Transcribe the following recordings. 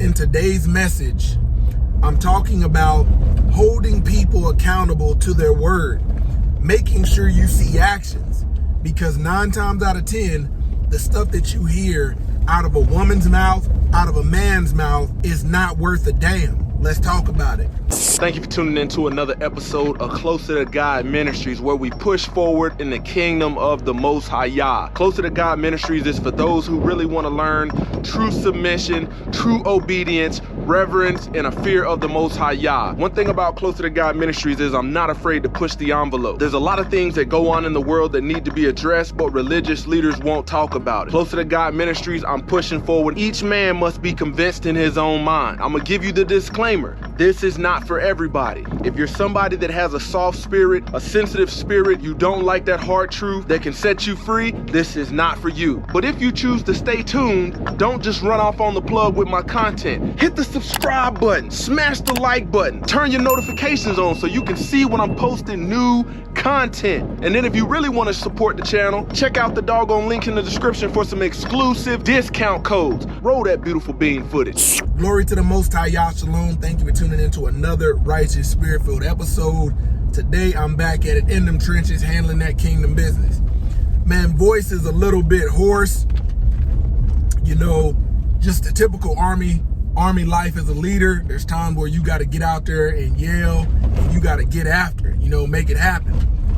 in today's message, I'm talking about holding people accountable to their word, making sure you see actions, because 9 times out of 10, the stuff that you hear out of a woman's mouth, out of a man's mouth, is not worth a damn. Let's talk about it. Thank you for tuning in to another episode of Closer to God Ministries, where we push forward in the kingdom of the Most High Yah. Closer to God Ministries is for those who really want to learn true submission, true obedience, reverence, and a fear of the Most High Yah. One thing about Closer to God Ministries is I'm not afraid to push the envelope. There's a lot of things that go on in the world that need to be addressed, but religious leaders won't talk about it. Closer to God Ministries, I'm pushing forward. Each man must be convinced in his own mind. I'm going to give you the disclaimer. This is not for everybody. If you're somebody that has a soft spirit, a sensitive spirit, you don't like that hard truth that can set you free, this is not for you. But if you choose to stay tuned, don't just run off on the plug with my content. Hit the subscribe button, smash the like button, turn your notifications on so you can see when I'm posting new content. And then if you really want to support the channel, check out the doggone link in the description for some exclusive discount codes. Roll that beautiful bean footage. Glory to the Most High Yah Shalom. Thank you for tuning in to another Righteous Spirit-filled episode. Today I'm back at it in them trenches, handling that kingdom business. Man, voice is a little bit hoarse. You know, just the typical army life as a leader. There's times where you got to get out there and yell, and you got to get after it, make it happen.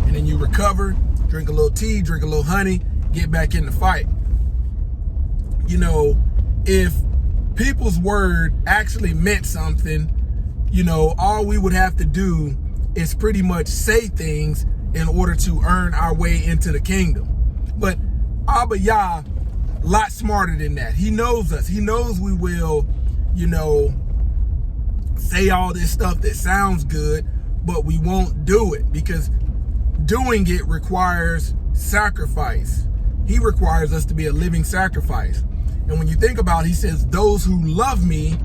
And then you recover, drink a little tea, drink a little honey, get back in the fight. If people's word actually meant something, all we would have to do is pretty much say things in order to earn our way into the kingdom. But Abba Yah, a lot smarter than that. He knows us. He knows we will, say all this stuff that sounds good, but we won't do it because doing it requires sacrifice. He requires us to be a living sacrifice. And when you think about it, he says, those who love me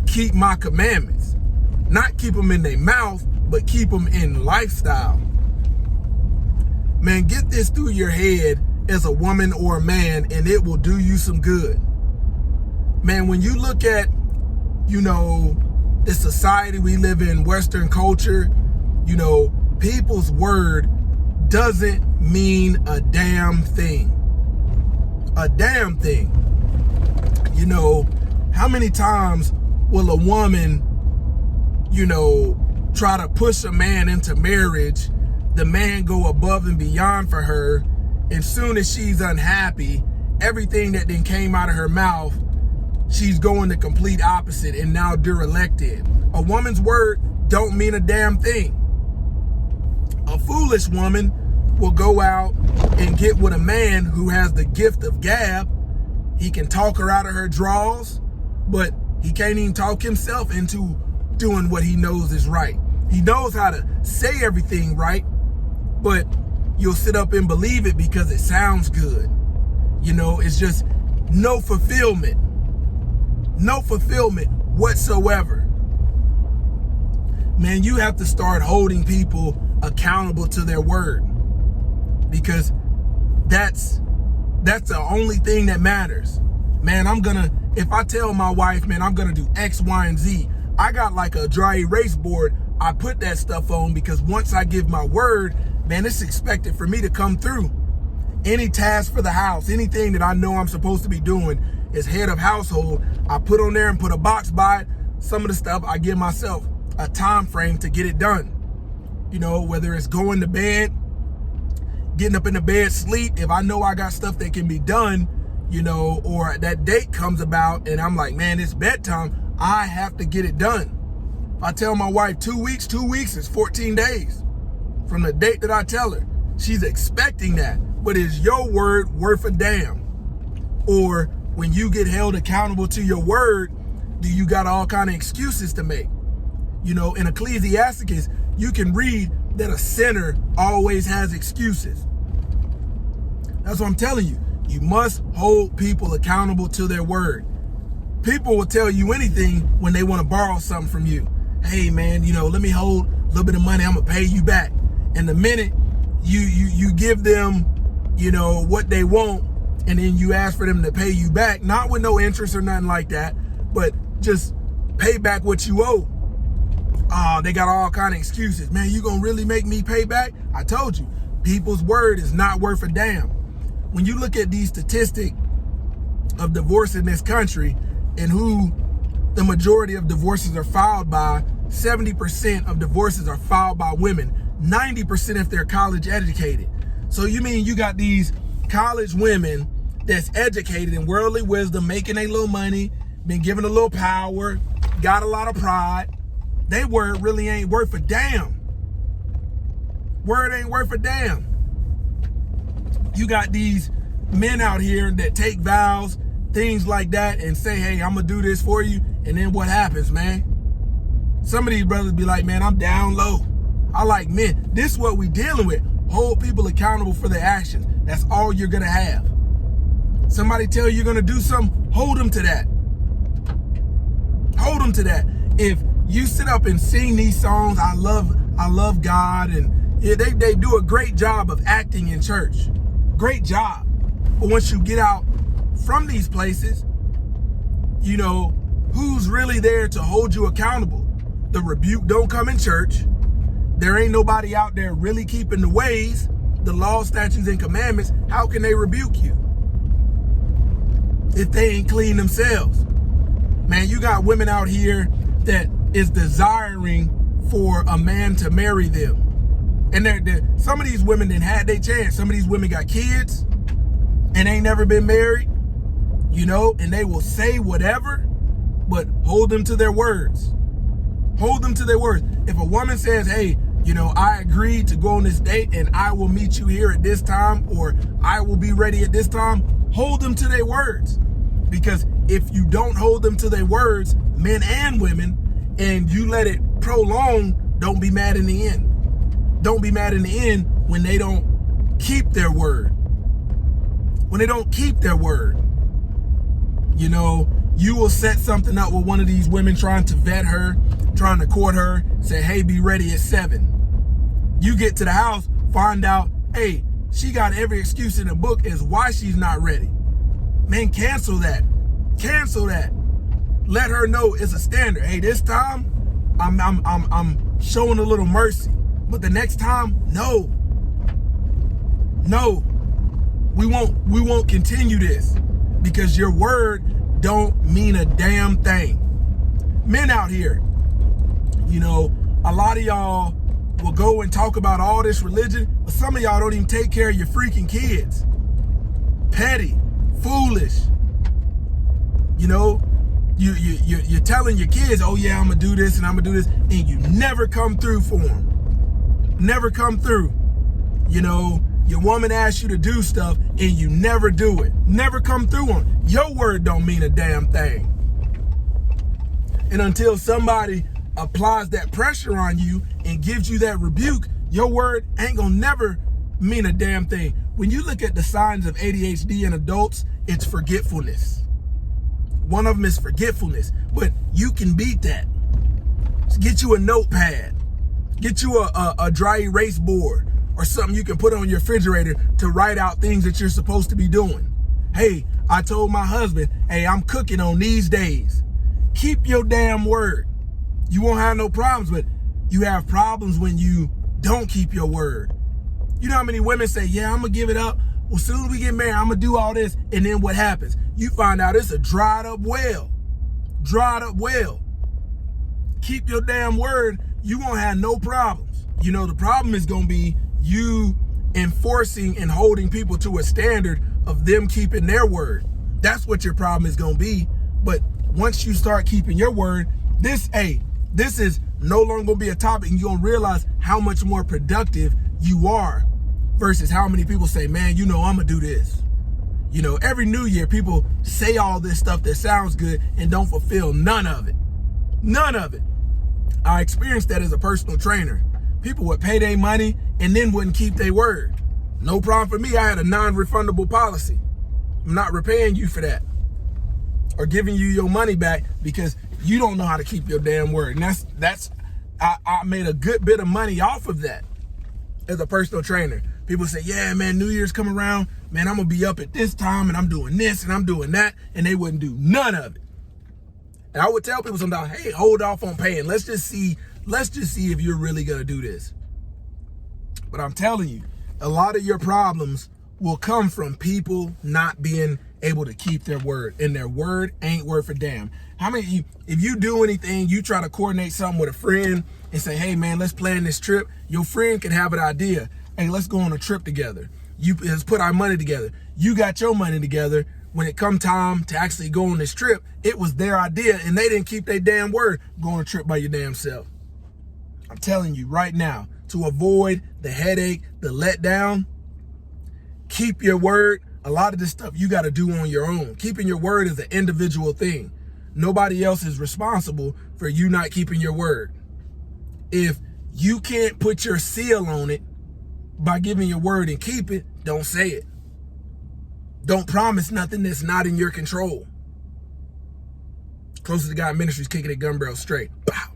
keep my commandments. Not keep them in their mouth, but keep them in lifestyle. Man, get this through your head as a woman or a man, and it will do you some good. Man, when you look at, the society we live in, Western culture, people's word doesn't mean a damn thing. A damn thing. How many times will a woman, try to push a man into marriage, the man go above and beyond for her, and soon as she's unhappy, everything that then came out of her mouth, she's going the complete opposite and now derelict. A woman's word don't mean a damn thing. A foolish woman will go out and get with a man who has the gift of gab. He can talk her out of her draws, but he can't even talk himself into doing what he knows is right. He knows how to say everything right, but you'll sit up and believe it because it sounds good. It's just no fulfillment. No fulfillment whatsoever. Man, you have to start holding people accountable to their word, because that's the only thing that matters. Man, if I tell my wife, man, I'm gonna do X, Y, and Z, I got like a dry erase board. I put that stuff on because once I give my word, man, it's expected for me to come through. Any task for the house, anything that I know I'm supposed to be doing as head of household, I put on there and put a box by it. Some of the stuff I give myself a time frame to get it done. Whether it's going to bed, getting up in the bed, sleep. If I know I got stuff that can be done, or that date comes about and I'm like, man, it's bedtime, I have to get it done. If I tell my wife 2 weeks is 14 days from the date that I tell her. She's expecting that. But is your word worth a damn? Or when you get held accountable to your word, do you got all kind of excuses to make? In Ecclesiastes, you can read that a sinner always has excuses. That's what I'm telling you. You must hold people accountable to their word. People will tell you anything when they want to borrow something from you. Hey man, let me hold a little bit of money, I'm gonna pay you back. And the minute you give them, what they want, and then you ask for them to pay you back, not with no interest or nothing like that, but just pay back what you owe. They got all kind of excuses. Man, you gonna really make me pay back? I told you, people's word is not worth a damn. When you look at these statistics of divorce in this country and who the majority of divorces are filed by, 70% of divorces are filed by women, 90% if they're college educated. So you mean you got these college women that's educated in worldly wisdom, making a little money, been given a little power, got a lot of pride. They word really ain't worth a damn. Word ain't worth a damn. You got these men out here that take vows, things like that, and say, hey, I'm gonna do this for you. And then what happens, man? Some of these brothers be like, man, I'm down low. I like men. This is what we dealing with. Hold people accountable for their actions. That's all you're gonna have. Somebody tell you you're gonna do something, hold them to that. Hold them to that. If you sit up and sing these songs, I love God, and yeah, they do a great job of acting in church. Great job. But once you get out from these places, you know, who's really there to hold you accountable? The rebuke don't come in church. There ain't nobody out there really keeping the ways, the law, statutes, and commandments. How can they rebuke you if they ain't clean themselves? Man, you got women out here that is desiring for a man to marry them. And some of these women didn't had their chance. Some of these women got kids and ain't never been married, you know, and they will say whatever, but hold them to their words. Hold them to their words. If a woman says, hey, you know, I agreed to go on this date and I will meet you here at this time, or I will be ready at this time, hold them to their words. Because if you don't hold them to their words, men and women, and you let it prolong, don't be mad in the end. Don't be mad in the end when they don't keep their word. When they don't keep their word. You know, you will set something up with one of these women trying to vet her, trying to court her, say, hey, be ready at 7. You get to the house, find out, hey, she got every excuse in the book as why she's not ready. Man, cancel that. Cancel that. Let her know it's a standard. Hey, this time I'm showing a little mercy. But the next time, no. No. We won't continue this because your word don't mean a damn thing. Men out here, you know, a lot of y'all will go and talk about all this religion, but some of y'all don't even take care of your freaking kids. Petty, foolish. You know, you're telling your kids, oh yeah, I'm gonna do this and I'm gonna do this, and you never come through for them. Never come through. You know, your woman asks you to do stuff and you never do it. Never come through on it. Your word don't mean a damn thing. And until somebody applies that pressure on you and gives you that rebuke, your word ain't gonna never mean a damn thing. When you look at the signs of ADHD in adults, it's forgetfulness. One of them is forgetfulness, but you can beat that. So get you a notepad. Get you a dry erase board or something you can put on your refrigerator to write out things that you're supposed to be doing. Hey, I told my husband, hey, I'm cooking on these days. Keep your damn word. You won't have no problems, but you have problems when you don't keep your word. You know how many women say, yeah, I'm gonna give it up. Well, soon as we get married, I'm gonna do all this. And then what happens? You find out it's a dried up well. Dried up well. Keep your damn word. You won't have no problems. You know, the problem is gonna be you enforcing and holding people to a standard of them keeping their word. That's what your problem is gonna be. But once you start keeping your word, this is no longer gonna be a topic, and you're gonna realize how much more productive you are versus how many people say, man, you know, I'm gonna do this. You know, every new year, people say all this stuff that sounds good and don't fulfill none of it. None of it. I experienced that as a personal trainer. People would pay their money and then wouldn't keep their word. No problem for me. I had a non-refundable policy. I'm not repaying you for that or giving you your money back because you don't know how to keep your damn word. And I made a good bit of money off of that as a personal trainer. People say, yeah, man, New Year's come around. Man, I'm going to be up at this time and I'm doing this and I'm doing that. And they wouldn't do none of it. And I would tell people sometimes, hey, hold off on paying. Let's just see if you're really gonna do this. But I'm telling you, a lot of your problems will come from people not being able to keep their word, and their word ain't worth a damn. How many of you, if you do anything, you try to coordinate something with a friend and say, hey man, let's plan this trip. Your friend can have an idea. Hey, let's go on a trip together. Let's put our money together. You got your money together. When it come time to actually go on this trip, it was their idea and they didn't keep their damn word. Go on a trip by your damn self. I'm telling you right now, to avoid the headache, the letdown, keep your word. A lot of this stuff you got to do on your own. Keeping your word is an individual thing. Nobody else is responsible for you not keeping your word. If you can't put your seal on it by giving your word and keep it, don't say it. Don't promise nothing that's not in your control. Closer to God Ministries, kicking it gun barrel straight. Bow.